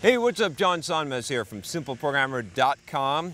Hey, what's up? John Sonmez here from simpleprogrammer.com.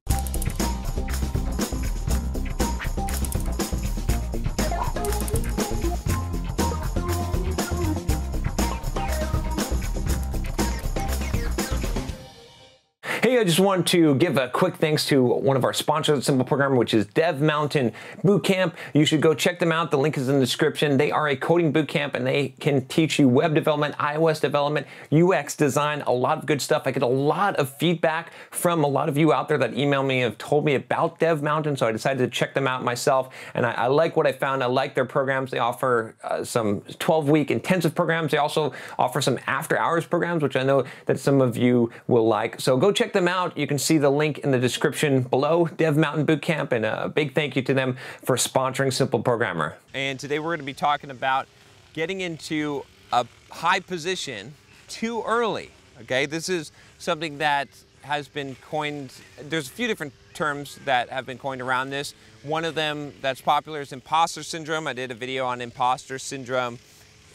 Hey, I just wanted to give a quick thanks to one of our sponsors at Simple Programmer, which is Dev Mountain Bootcamp. You should go check them out. The link is in the description. They are a coding bootcamp and they can teach you web development, iOS development, UX design, a lot of good stuff. I get a lot of feedback from a lot of you out there that email me and have told me about Dev Mountain, so I decided to check them out myself. And I like what I found. I like their programs. They offer some 12-week intensive programs. They also offer some after-hours programs, which I know that some of you will like. So go check them out. You can see the link in the description below, Dev Mountain Bootcamp, and a big thank you to them for sponsoring Simple Programmer. And today we're going to be talking about getting into a high position too early. Okay, this is something that has been coined. There's a few different terms that have been coined around this. One of them that's popular is Imposter Syndrome. I did a video on Imposter Syndrome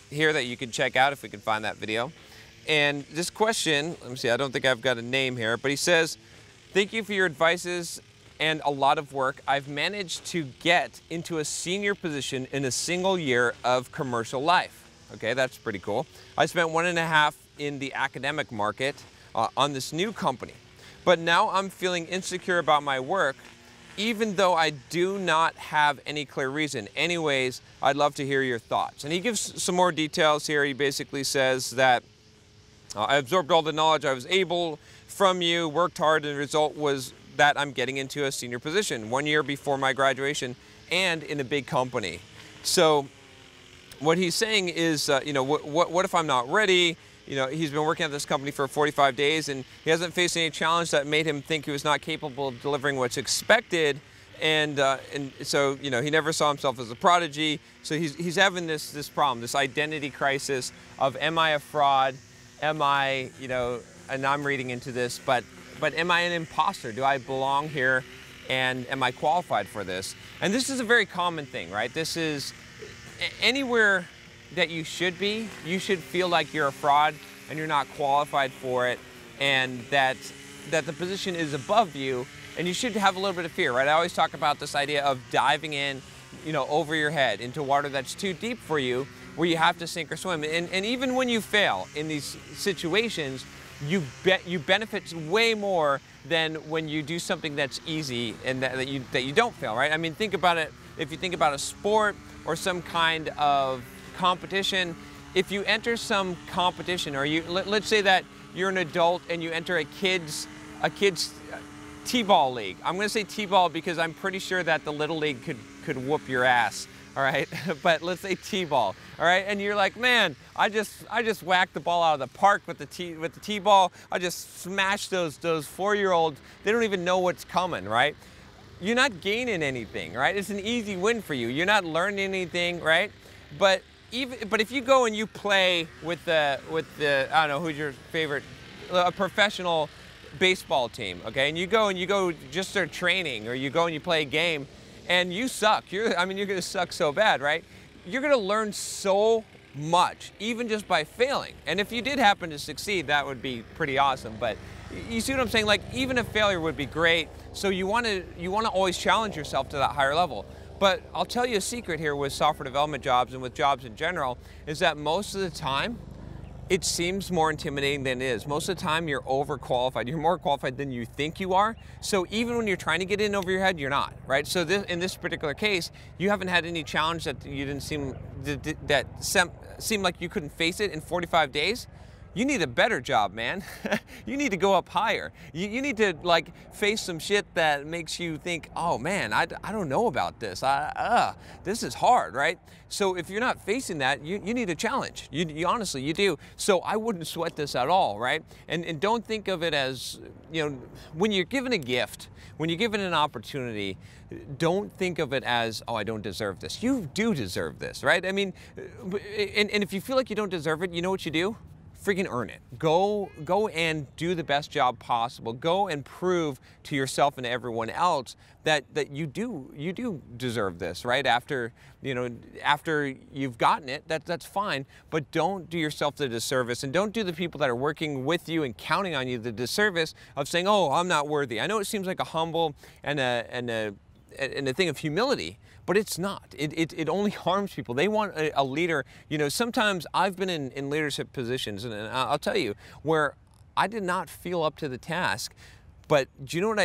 here that you can check out if we can find that video. And this question, let me see, I don't think I've got a name here, but he says, thank you for your advices and a lot of work. I've managed to get into a senior position in a single year of commercial life. Okay, that's pretty cool. I spent 1.5 in the academic market on this new company, but now I'm feeling insecure about my work, even though I do not have any clear reason. Anyways, I'd love to hear your thoughts. And he gives some more details here. He basically says that I absorbed all the knowledge I was able from you, worked hard, and the result was that I'm getting into a senior position 1 year before my graduation and in a big company. So what he's saying is, what if I'm not ready? You know, he's been working at this company for 45 days and he hasn't faced any challenge that made him think he was not capable of delivering what's expected. And so, you know, he never saw himself as a prodigy. So he's having this problem, this identity crisis of, am I a fraud? Am I, and I'm reading into this, but am I an imposter? Do I belong here? And am I qualified for this? And this is a very common thing, right? This is anywhere that you should be, you should feel like you're a fraud and you're not qualified for it, and that the position is above you, and you should have a little bit of fear, right? I always talk about this idea of diving in, over your head into water that's too deep for you, where you have to sink or swim. And even when you fail in these situations, you benefit way more than when you do something that's easy and that you don't fail, right? I mean, think about it. If you think about a sport or some kind of competition, if you enter some competition, or let's say that you're an adult and you enter a kids T-ball league. I'm going to say T-ball because I'm pretty sure that the little league could whoop your ass. All right, but let's say T-ball, all right, and you're like, man, I just whacked the ball out of the park with the T-ball. I just smashed those 4-year-olds. They don't even know what's coming, right? You're not gaining anything, right? It's an easy win for you. You're not learning anything, right? But if you go and you play with the I don't know, who's your favorite, a professional baseball team, okay, and you go just start training, or you go and you play a game, and you suck. You're going to suck so bad, right? You're going to learn so much, even just by failing. And if you did happen to succeed, that would be pretty awesome. But you see what I'm saying? Like, even a failure would be great. So you want to always challenge yourself to that higher level. But I'll tell you a secret here with software development jobs and with jobs in general, is that most of the time, it seems more intimidating than it is. Most of the time, you're overqualified. You're more qualified than you think you are. So even when you're trying to get in over your head, you're not, right? So in this particular case, you haven't had any challenge that you didn't seem like you couldn't face it in 45 days. You need a better job, man. You need to go up higher. You need to face some shit that makes you think, oh man, I don't know about this. This is hard, right? So if you're not facing that, you need a challenge. You honestly, you do. So I wouldn't sweat this at all, right? And don't think of it as, when you're given a gift, when you're given an opportunity, don't think of it as, oh, I don't deserve this. You do deserve this, right? I mean, and if you feel like you don't deserve it, you know what you do? freaking earn it. Go and do the best job possible. Go and prove to yourself and to everyone else that you do deserve this, right? After you've gotten it, that's fine, but don't do yourself the disservice, and don't do the people that are working with you and counting on you the disservice of saying, "Oh, I'm not worthy." I know it seems like a humble and a thing of humility, but it's not. It only harms people. They want a leader. Sometimes I've been in leadership positions, and I'll tell you, where I did not feel up to the task. But do you know what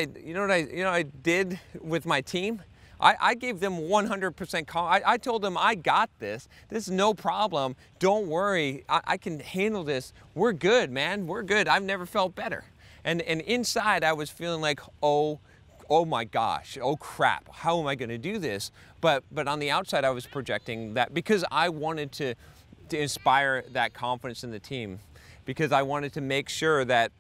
I did with my team? I gave them 100% I told them, I got this. This is no problem. Don't worry. I can handle this. We're good, man. We're good. I've never felt better. And inside I was feeling like, oh my gosh, oh crap, how am I going to do this? But on the outside, I was projecting that because I wanted to inspire that confidence in the team, because I wanted to make sure that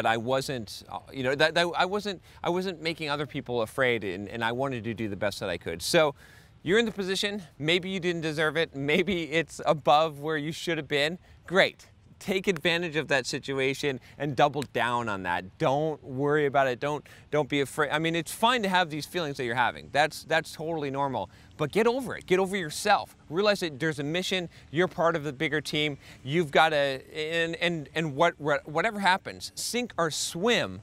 I wasn't, I wasn't making other people afraid, and I wanted to do the best that I could. So you're in the position. Maybe you didn't deserve it. Maybe it's above where you should have been. Great. Take advantage of that situation and double down on that. Don't worry about it. Don't be afraid. I mean, it's fine to have these feelings that you're having. That's totally normal. But get over it. Get over yourself. Realize that there's a mission. You're part of the bigger team. You've got to, and whatever happens, sink or swim,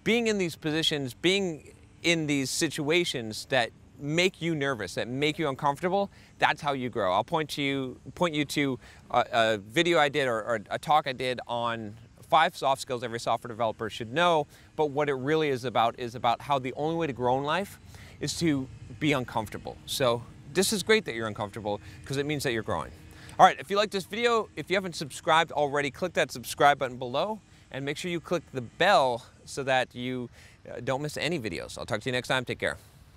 being in these positions, being in these situations that make you nervous, that make you uncomfortable, that's how you grow. I'll point you to a video I did or a talk I did on 5 soft skills every software developer should know, but what it really is about how the only way to grow in life is to be uncomfortable. So this is great that you're uncomfortable, because it means that you're growing. All right, if you like this video, if you haven't subscribed already, click that subscribe button below, and make sure you click the bell so that you don't miss any videos. I'll talk to you next time. Take care.